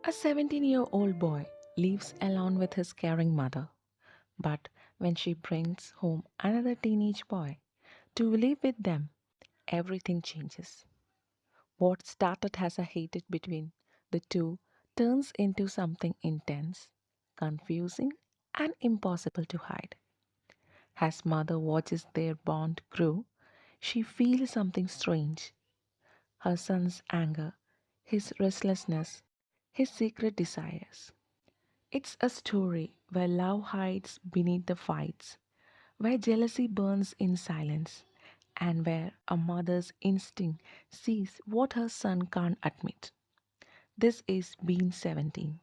A 17-year-old boy lives alone with his caring mother, but when she brings home another teenage boy to live with them, everything changes. What started as a hate between the two turns into something intense, confusing, and impossible to hide. As mother watches their bond grow, she feels something strange. Her son's anger, his restlessness, his secret desires. It's a story where love hides beneath the fights, where jealousy burns in silence, and where a mother's instinct sees what her son can't admit. This is Being 17,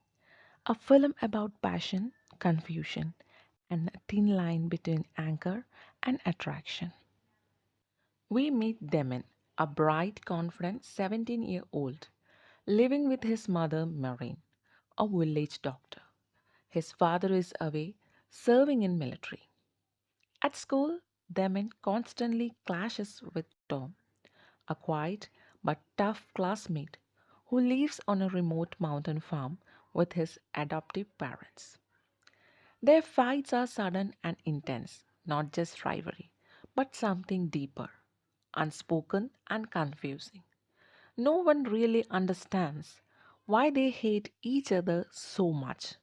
a film about passion, confusion, and a thin line between anger and attraction. We meet Damien, a bright, confident 17-year-old, living with his mother, Marine, a village doctor. His father is away, serving in military. At school, Damien constantly clashes with Tom, a quiet but tough classmate who lives on a remote mountain farm with his adoptive parents. Their fights are sudden and intense, not just rivalry, but something deeper, unspoken and confusing. No one really understands why they hate each other so much.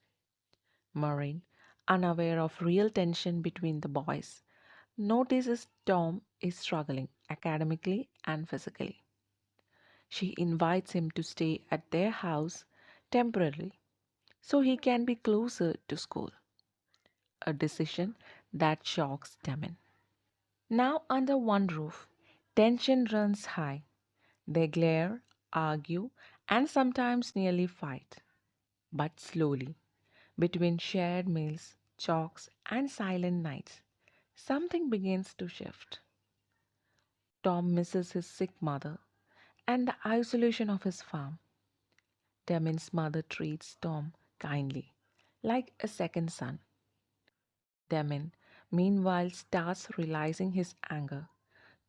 Maureen, unaware of real tension between the boys, notices Tom is struggling academically and physically. She invites him to stay at their house temporarily so he can be closer to school, a decision that shocks Damon. Now, under one roof, tension runs high. They glare, argue, and sometimes nearly fight. But slowly, between shared meals, chalks, and silent nights, something begins to shift. Tom misses his sick mother and the isolation of his farm. Damon's mother treats Tom kindly, like a second son. Damon, meanwhile, starts realizing his anger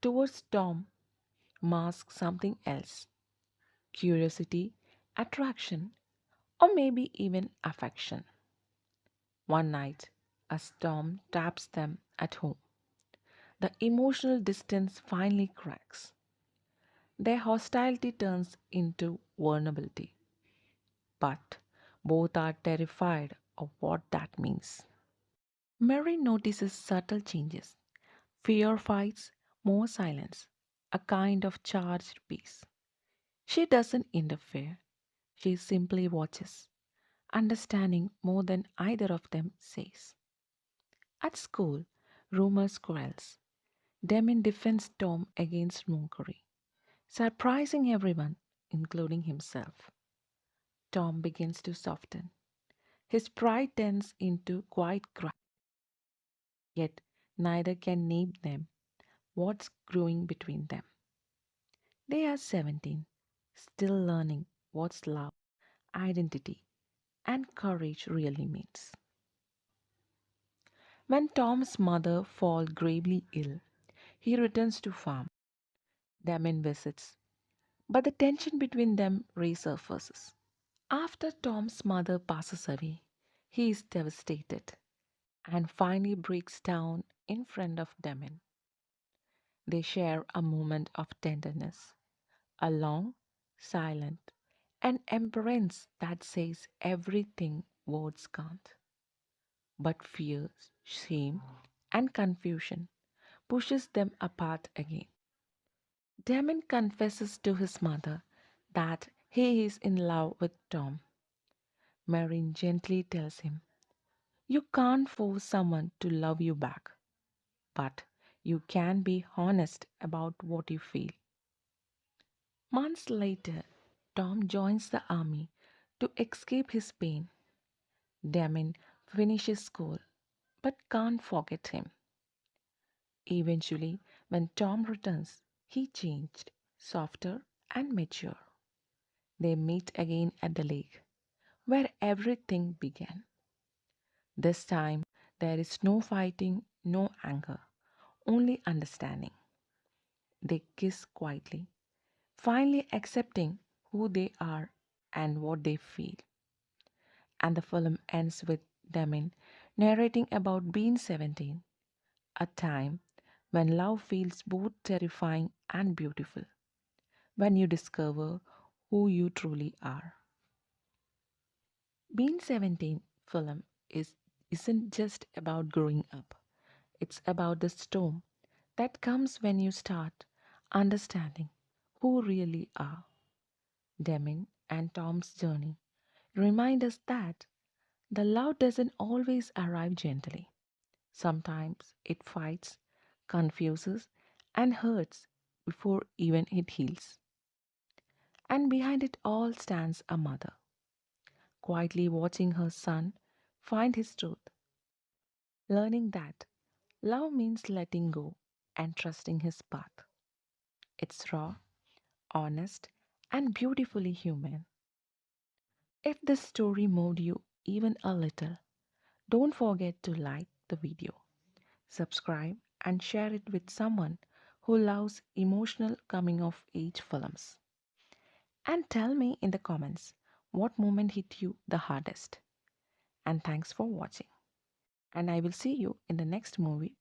towards Tom masks something else: curiosity, attraction, or maybe even affection. One night, a storm traps them at home. The emotional distance finally cracks. Their hostility turns into vulnerability. But both are terrified of what that means. Mary notices subtle changes: fear fights, more silence, a kind of charged peace. She doesn't interfere, she simply watches, understanding more than either of them says. At school, rumors swirls. Damien defends Tom against mockery, surprising everyone, including himself. Tom begins to soften. His pride turns into quiet cry, yet neither can name them what's growing between them. They are 17, still learning what's love, identity, and courage really means. When Tom's mother falls gravely ill, he returns to farm. Damien visits, but the tension between them resurfaces. After Tom's mother passes away, he is devastated and finally breaks down in front of Damien. They share a moment of tenderness, a long, silent, and embrace that says everything words can't. But fear, shame, and confusion pushes them apart again. Damon confesses to his mother that he is in love with Tom. Marin gently tells him, "You can't force someone to love you back, but you can be honest about what you feel." Months later, Tom joins the army to escape his pain. Damon finishes school but can't forget him. Eventually, when Tom returns, he changed, softer and mature. They meet again at the lake, where everything began. This time, there is no fighting, no anger, only understanding. They kiss quietly, finally accepting who they are and what they feel. And the film ends with Damien narrating about being 17, a time when love feels both terrifying and beautiful, when you discover who you truly are. Being 17 film isn't just about growing up. It's about the storm that comes when you start understanding who really are. Damien and Tom's journey remind us that the love doesn't always arrive gently. Sometimes it fights, confuses, and hurts before even it heals. And behind it all stands a mother, quietly watching her son find his truth, learning that love means letting go and trusting his path. It's raw, honest, and beautifully human. If this story moved you even a little, don't forget to like the video, subscribe, and share it with someone who loves emotional coming of age films. And tell me in the comments what moment hit you the hardest. And thanks for watching. And I will see you in the next movie.